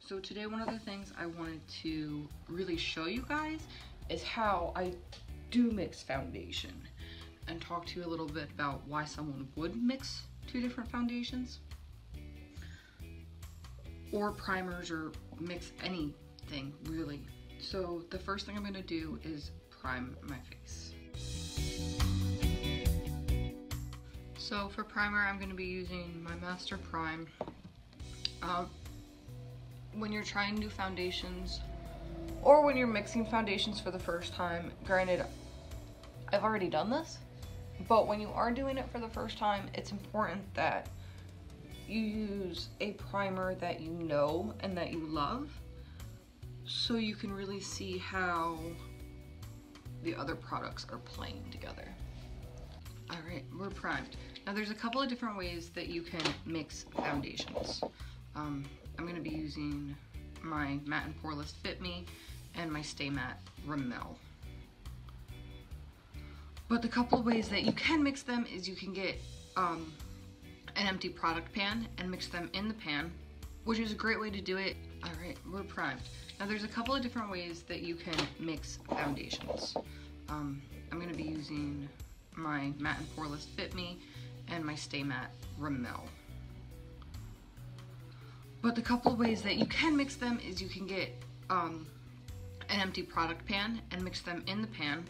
So today one of the things I wanted to really show you guys is how I do mix foundation and talk to you a little bit about why someone would mix two different foundations or primers or mix anything really. So the first thing I'm going to do is prime my face. So for primer I'm going to be using my Master Prime. When you're trying new foundations or when you're mixing foundations for the first time, granted I've already done this, but when you are doing it for the first time, it's important that you use a primer that you know and that you love so you can really see how the other products are playing together. Alright, we're primed. Now there's a couple of different ways that you can mix foundations. I'm going to be using my Matte and Poreless Fit Me and my Stay Matte Rimmel. But the couple of ways that you can mix them is you can get an empty product pan and mix them in the pan, which is a great way to do it. Alright, we're primed. Now there's a couple of different ways that you can mix foundations. I'm going to be using my Matte and Poreless Fit Me and my Stay Matte Rimmel. But the couple of ways that you can mix them is you can get an empty product pan and mix them in the pan,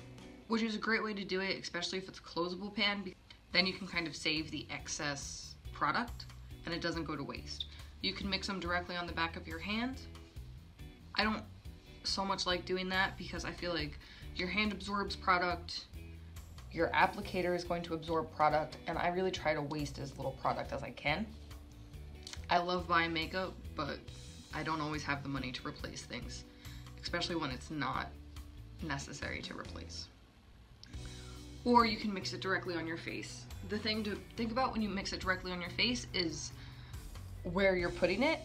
which is a great way to do it, especially if it's a closable pan. Then you can kind of save the excess product and it doesn't go to waste. You can mix them directly on the back of your hand. I don't so much like doing that because I feel like your hand absorbs product, your applicator is going to absorb product, and I really try to waste as little product as I can. I love buying makeup, but I don't always have the money to replace things, especially when it's not necessary to replace. Or you can mix it directly on your face. The thing to think about when you mix it directly on your face is where you're putting it,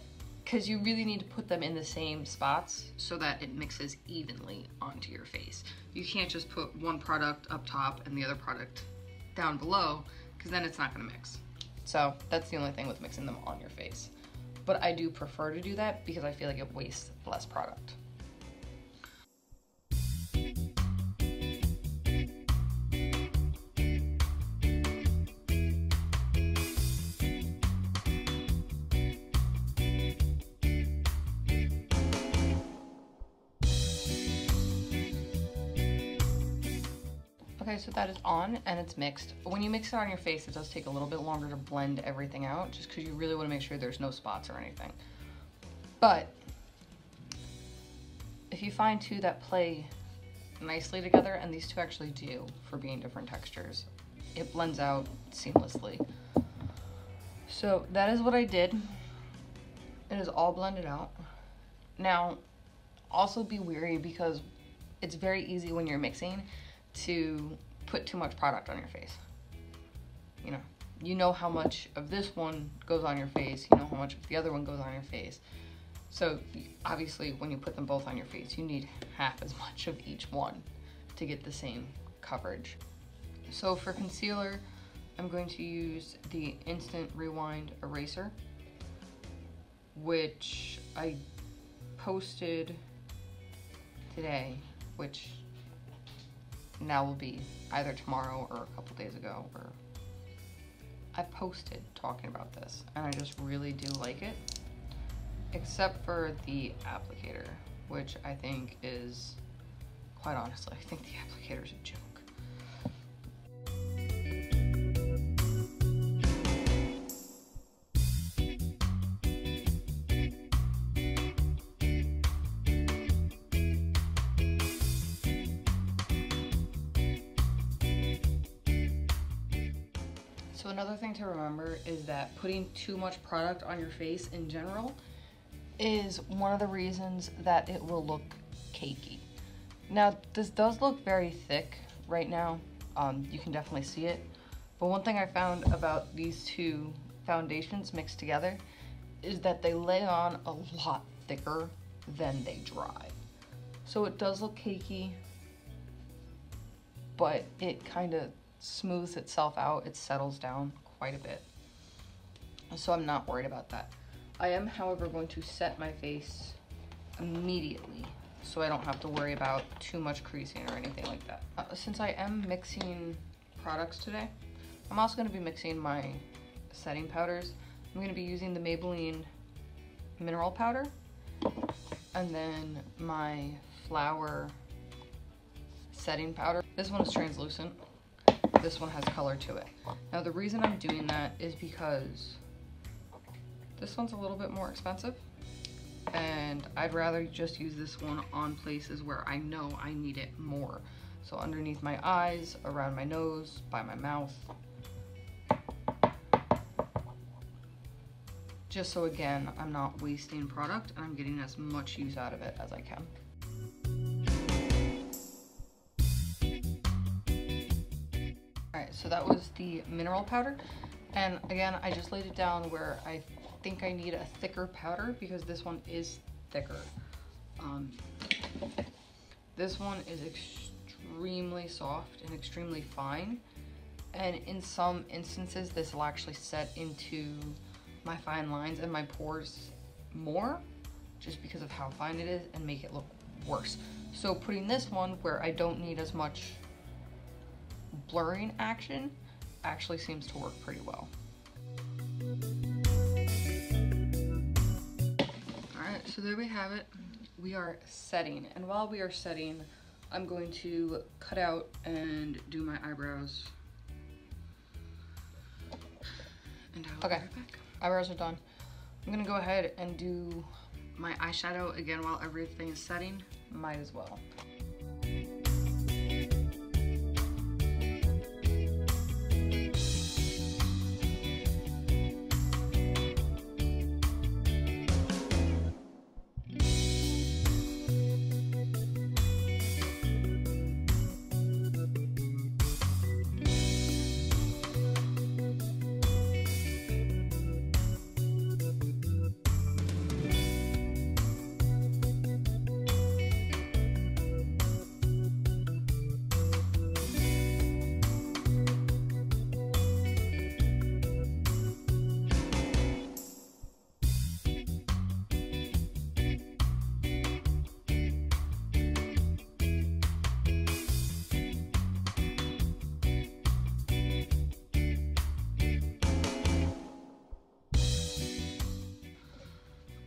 because you really need to put them in the same spots so that it mixes evenly onto your face. You can't just put one product up top and the other product down below, because then it's not going to mix. So that's the only thing with mixing them on your face. But I do prefer to do that because I feel like it wastes less product. Okay, so that is on and it's mixed. When you mix it on your face, it does take a little bit longer to blend everything out just because you really want to make sure there's no spots or anything. But if you find two that play nicely together, and these two actually do for being different textures, it blends out seamlessly. So that is what I did. It is all blended out. Now, also be wary because it's very easy when you're mixing to put too much product on your face. You know how much of this one goes on your face, you know how much of the other one goes on your face. So obviously when you put them both on your face, you need half as much of each one to get the same coverage. So for concealer, I'm going to use the Instant Rewind Eraser, which I posted today, which now will be either tomorrow or a couple days ago, or I posted talking about this, and I just really do like it, except for the applicator, which I think is, quite honestly, I think the applicator is a joke. So another thing to remember is that putting too much product on your face in general is one of the reasons that it will look cakey. Now, this does look very thick right now. You can definitely see it. But one thing I found about these two foundations mixed together is that they lay on a lot thicker than they dry. So it does look cakey, but it kind of smooths itself out. It settles down quite a bit. So I'm not worried about that. I am, however, going to set my face immediately so I don't have to worry about too much creasing or anything like that. Since I am mixing products today, I'm also going to be mixing my setting powders. I'm going to be using the Maybelline mineral powder and then my Flower setting powder. This one is translucent. This one has color to it. Now the reason I'm doing that is because this one's a little bit more expensive and I'd rather just use this one on places where I know I need it more. So underneath my eyes, around my nose, by my mouth. Just so again, I'm not wasting product and I'm getting as much use out of it as I can. Alright, so that was the mineral powder. And again, I just laid it down where I think I need a thicker powder because this one is thicker. This one is extremely soft and extremely fine. And in some instances, this will actually set into my fine lines and my pores more just because of how fine it is and make it look worse. So putting this one where I don't need as much blurring action actually seems to work pretty well. Alright, so there we have it. We are setting, and while we are setting, I'm going to cut out and do my eyebrows. And I'll be right back. Eyebrows are done. I'm gonna go ahead and do my eyeshadow again while everything is setting. Might as well.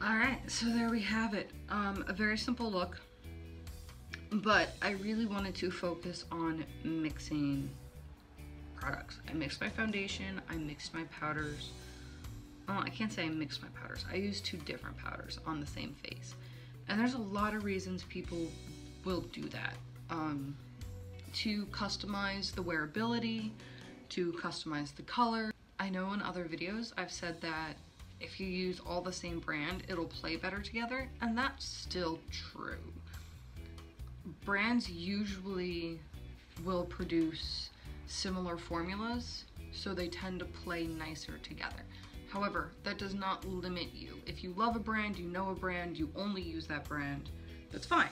Alright, so there we have it. A very simple look, but I really wanted to focus on mixing products. I mixed my foundation, I mixed my powders. I can't say I mixed my powders. I used 2 different powders on the same face. And there's a lot of reasons people will do that. To customize the wearability, to customize the color. I know in other videos I've said that if you use all the same brand, it'll play better together, and that's still true. Brands usually will produce similar formulas, so they tend to play nicer together. However, that does not limit you. If you love a brand, you know a brand, you only use that brand, that's fine.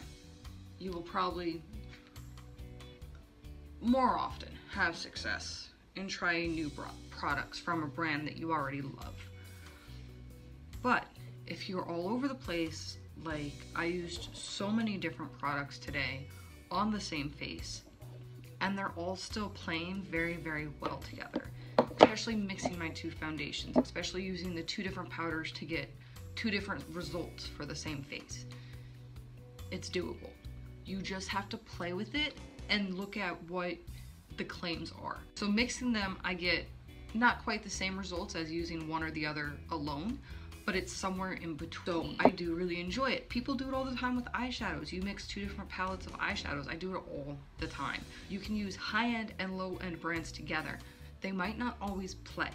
You will probably more often have success in trying new products from a brand that you already love. But if you're all over the place, like I used so many different products today on the same face, and they're all still playing very, very well together, especially mixing my 2 foundations, especially using the 2 different powders to get 2 different results for the same face. It's doable. You just have to play with it and look at what the claims are. So mixing them, I get not quite the same results as using one or the other alone, but it's somewhere in between. So I do really enjoy it. People do it all the time with eyeshadows. You mix 2 different palettes of eyeshadows. I do it all the time. You can use high-end and low-end brands together. They might not always play.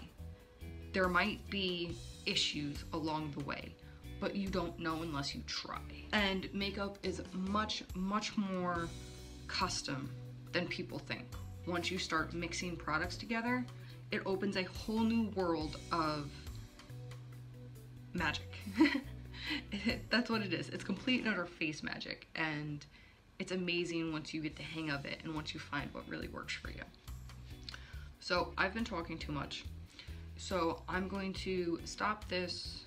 There might be issues along the way, but you don't know unless you try. And makeup is much, much more custom than people think. Once you start mixing products together, it opens a whole new world of magic. That's what it is. It's complete and utter face magic, and it's amazing once you get the hang of it and once you find what really works for you. So I've been talking too much, so I'm going to stop this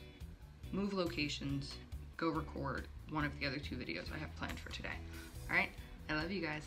move locations, go record one of the other 2 videos I have planned for today. All right, I love you guys.